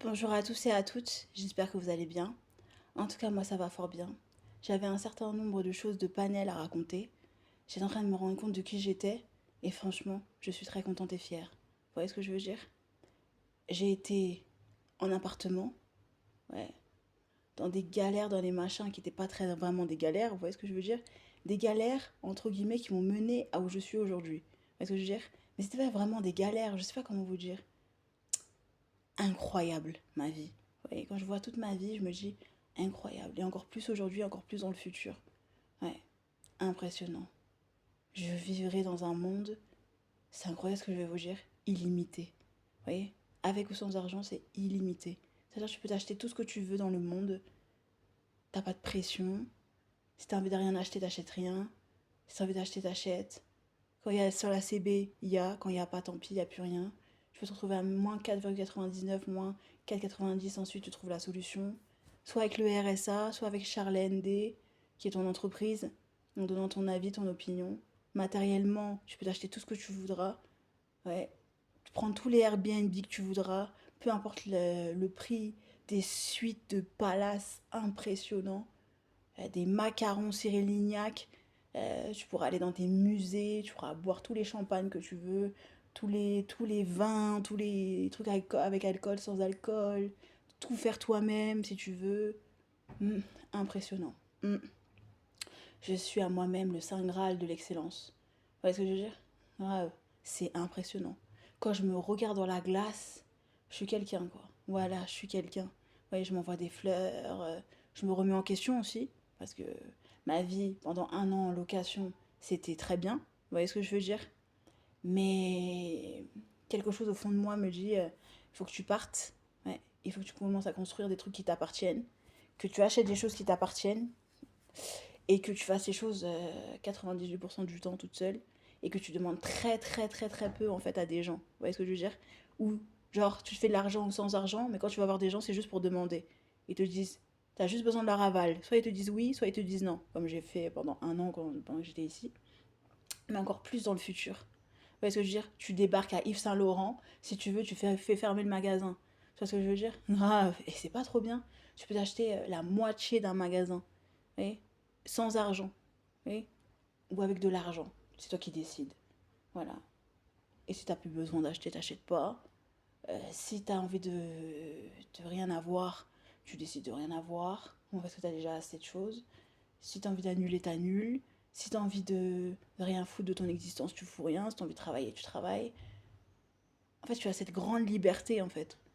Bonjour à tous et à toutes, j'espère que vous allez bien. En tout cas, moi ça va fort bien. J'avais un certain nombre de choses de panel à raconter. J'étais en train de me rendre compte de qui j'étais et franchement, je suis très contente et fière. Vous voyez ce que je veux dire? J'ai été en appartement, ouais, dans des galères, dans les machins qui n'étaient pas très vraiment des galères, vous voyez ce que je veux dire? Des galères, entre guillemets, qui m'ont mené à où je suis aujourd'hui. Vous voyez ce que je veux dire? Mais c'était pas vraiment des galères, je sais pas comment vous dire. Incroyable, ma vie. Vous voyez, quand je vois toute ma vie, je me dis incroyable. Et encore plus aujourd'hui, encore plus dans le futur. Ouais, impressionnant. Je vivrai dans un monde, c'est incroyable ce que je vais vous dire, illimité. Vous voyez, avec ou sans argent, c'est illimité. C'est-à-dire que tu peux t'acheter tout ce que tu veux dans le monde, t'as pas de pression. Si t'as envie de rien acheter, t'achètes rien. Si t'as envie d'acheter, t'achètes. Quand il y a sur la CB, il y a. Quand il n'y a pas, tant pis, il n'y a plus rien. Tu peux te retrouver à moins 4,99, moins 4,90, ensuite tu trouves la solution. Soit avec le RSA, soit avec Charlène D, qui est ton entreprise, en donnant ton avis, ton opinion. Matériellement, tu peux t'acheter tout ce que tu voudras. Ouais. Tu prends tous les Airbnb que tu voudras, peu importe le prix, des suites de palaces impressionnants, des macarons Cyril Lignac. Tu pourras aller dans tes musées, tu pourras boire tous les champagnes que tu veux, tous les vins, tous les trucs avec alcool, sans alcool, tout faire toi-même si tu veux. Mm, impressionnant. Mm. Je suis à moi-même le saint graal de l'excellence. Vous voyez ce que je veux dire? Ouais, c'est impressionnant. Quand je me regarde dans la glace, je suis quelqu'un, quoi. Voilà, je suis quelqu'un. Vous voyez, je m'envoie des fleurs, je me remets en question aussi, parce que ma vie pendant un an en location, c'était très bien. Vous voyez ce que je veux dire? Mais quelque chose au fond de moi me dit, il faut que tu partes. Ouais, il faut que tu commences à construire des trucs qui t'appartiennent, que tu achètes des choses qui t'appartiennent, et que tu fasses les choses 98% du temps toute seule et que tu demandes très très très très peu en fait à des gens. Vous voyez ce que je veux dire? Ou genre tu fais de l'argent ou sans argent, mais quand tu vas voir des gens, c'est juste pour demander. Ils te disent, t'as juste besoin de leur aval. Soit ils te disent oui, soit ils te disent non, comme j'ai fait pendant un an pendant que j'étais ici, mais encore plus dans le futur. Vous voyez ce que je veux dire? Tu débarques à Yves Saint Laurent, si tu veux, tu fais fermer le magasin. Tu vois ce que je veux dire? Grave, et c'est pas trop bien. Tu peux t'acheter la moitié d'un magasin, vous voyez, sans argent. Oui, ou avec de l'argent. C'est toi qui décides. Voilà. Et si t'as plus besoin d'acheter, t'achètes pas. Si t'as envie de rien avoir, tu décides de rien avoir. Parce que t'as déjà assez de choses. Si t'as envie d'annuler, t'annules. Si t'as envie de rien foutre de ton existence, tu fous rien. Si t'as envie de travailler, tu travailles. En fait, tu as cette grande liberté, en fait.